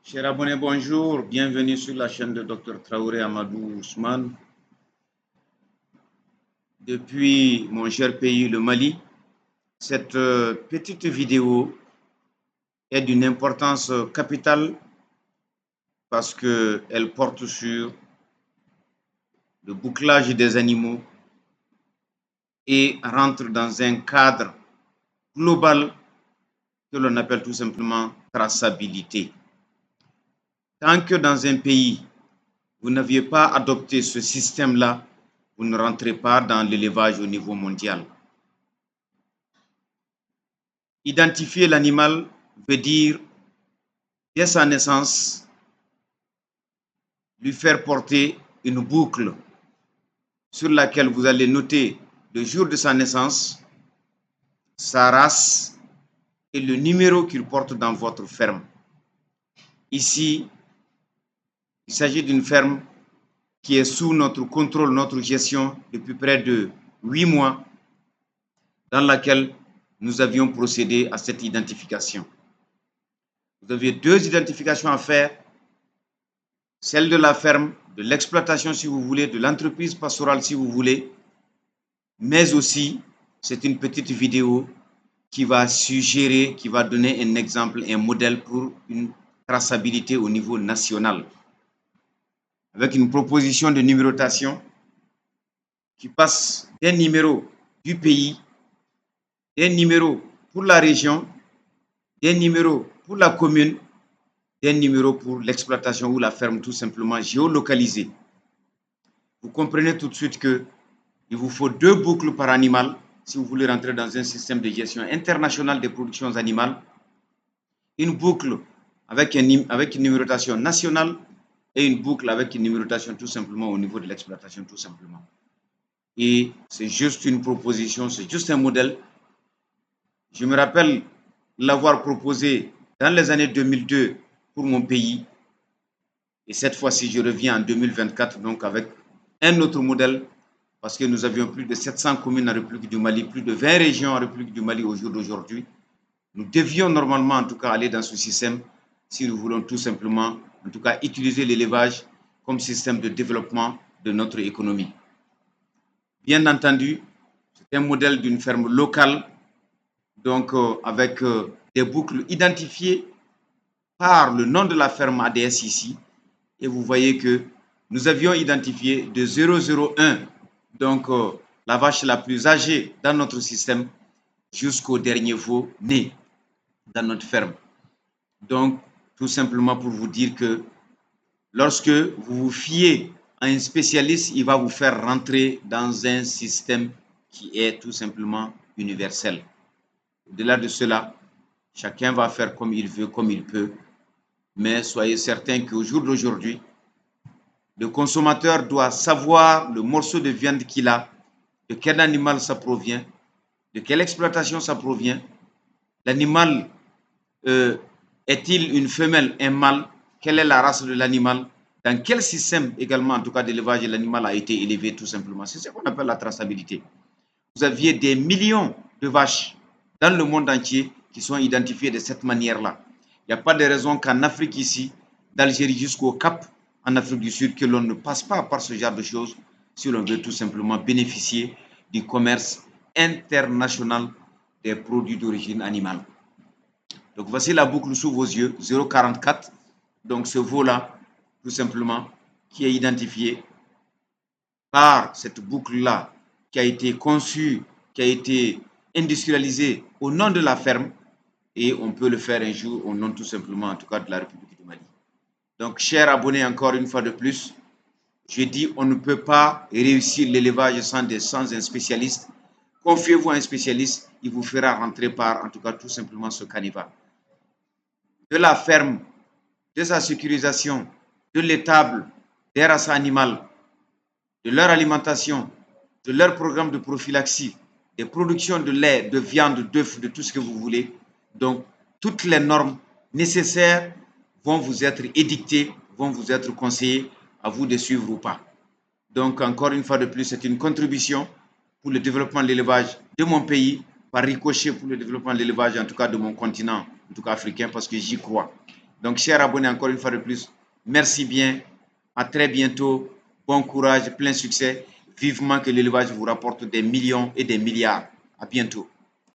Chers abonnés, bonjour. Bienvenue sur la chaîne de Dr Traoré Amadou Ousmane. Depuis mon cher pays, le Mali, cette petite vidéo est d'une importance capitale parce qu'elle porte sur le bouclage des animaux et rentre dans un cadre global que l'on appelle tout simplement traçabilité. Tant que dans un pays, vous n'aviez pas adopté ce système-là, vous ne rentrez pas dans l'élevage au niveau mondial. Identifier l'animal veut dire, dès sa naissance, lui faire porter une boucle sur laquelle vous allez noter le jour de sa naissance, sa race et le numéro qu'il porte dans votre ferme. Ici, il s'agit d'une ferme qui est sous notre contrôle, notre gestion depuis près de 8 mois, dans laquelle nous avions procédé à cette identification. Vous aviez 2 identifications à faire, celle de la ferme, de l'exploitation si vous voulez, de l'entreprise pastorale si vous voulez, mais aussi c'est une petite vidéo qui va suggérer, qui va donner un exemple, un modèle pour une traçabilité au niveau national, avec une proposition de numérotation qui passe d'un numéro du pays, d'un numéro pour la région, d'un numéro pour la commune, d'un numéro pour l'exploitation ou la ferme tout simplement géolocalisée. Vous comprenez tout de suite qu'il vous faut 2 boucles par animal si vous voulez rentrer dans un système de gestion international des productions animales. Une boucle avec une numérotation nationale et une boucle avec une numérotation tout simplement au niveau de l'exploitation tout simplement. Et c'est juste une proposition, c'est juste un modèle. Je me rappelle l'avoir proposé dans les années 2002 pour mon pays. Et cette fois-ci, je reviens en 2024 donc avec un autre modèle parce que nous avions plus de 700 communes en République du Mali, plus de 20 régions en République du Mali au jour d'aujourd'hui. Nous devions normalement en tout cas aller dans ce système si nous voulons tout simplement en tout cas utiliser l'élevage comme système de développement de notre économie. Bien entendu, c'est un modèle d'une ferme locale, donc avec des boucles identifiées par le nom de la ferme ADS ici. Et vous voyez que nous avions identifié de 001, donc la vache la plus âgée dans notre système, jusqu'au dernier veau né dans notre ferme. Donc, tout simplement pour vous dire que lorsque vous vous fiez à un spécialiste, il va vous faire rentrer dans un système qui est tout simplement universel. Au-delà de cela, chacun va faire comme il veut, comme il peut, mais soyez certains qu'au jour d'aujourd'hui, le consommateur doit savoir le morceau de viande qu'il a, de quel animal ça provient, de quelle exploitation ça provient, l'animal est-il une femelle, un mâle, quelle est la race de l'animal, dans quel système également en tout cas d'élevage l'animal a été élevé tout simplement. C'est ce qu'on appelle la traçabilité. Vous aviez des millions de vaches dans le monde entier qui sont identifiées de cette manière-là. Il n'y a pas de raison qu'en Afrique ici, d'Algérie jusqu'au Cap, en Afrique du Sud, que l'on ne passe pas par ce genre de choses si l'on veut tout simplement bénéficier du commerce international des produits d'origine animale. Donc voici la boucle sous vos yeux, 044. Donc ce veau-là, tout simplement, qui est identifié par cette boucle-là, qui a été conçue, qui a été industrialisée au nom de la ferme, et on peut le faire un jour au nom tout simplement, en tout cas, de la République du Mali. Donc, chers abonnés, encore une fois de plus, je dis on ne peut pas réussir l'élevage sans un spécialiste. Confiez-vous à un spécialiste, il vous fera rentrer par, en tout cas, tout simplement ce caniveau. De la ferme, de sa sécurisation, de l'étable, des races animales, de leur alimentation, de leur programme de prophylaxie, des productions de lait, de viande, d'œufs, de tout ce que vous voulez. Donc, toutes les normes nécessaires vont vous être édictées, vont vous être conseillées, à vous de suivre ou pas. Donc, encore une fois de plus, c'est une contribution pour le développement de l'élevage de mon pays, par ricochet pour le développement de l'élevage, en tout cas de mon continent, en tout cas africain, parce que j'y crois. Donc, chers abonnés, encore une fois de plus, merci bien. À très bientôt. Bon courage, plein succès. Vivement que l'élevage vous rapporte des millions et des milliards. À bientôt.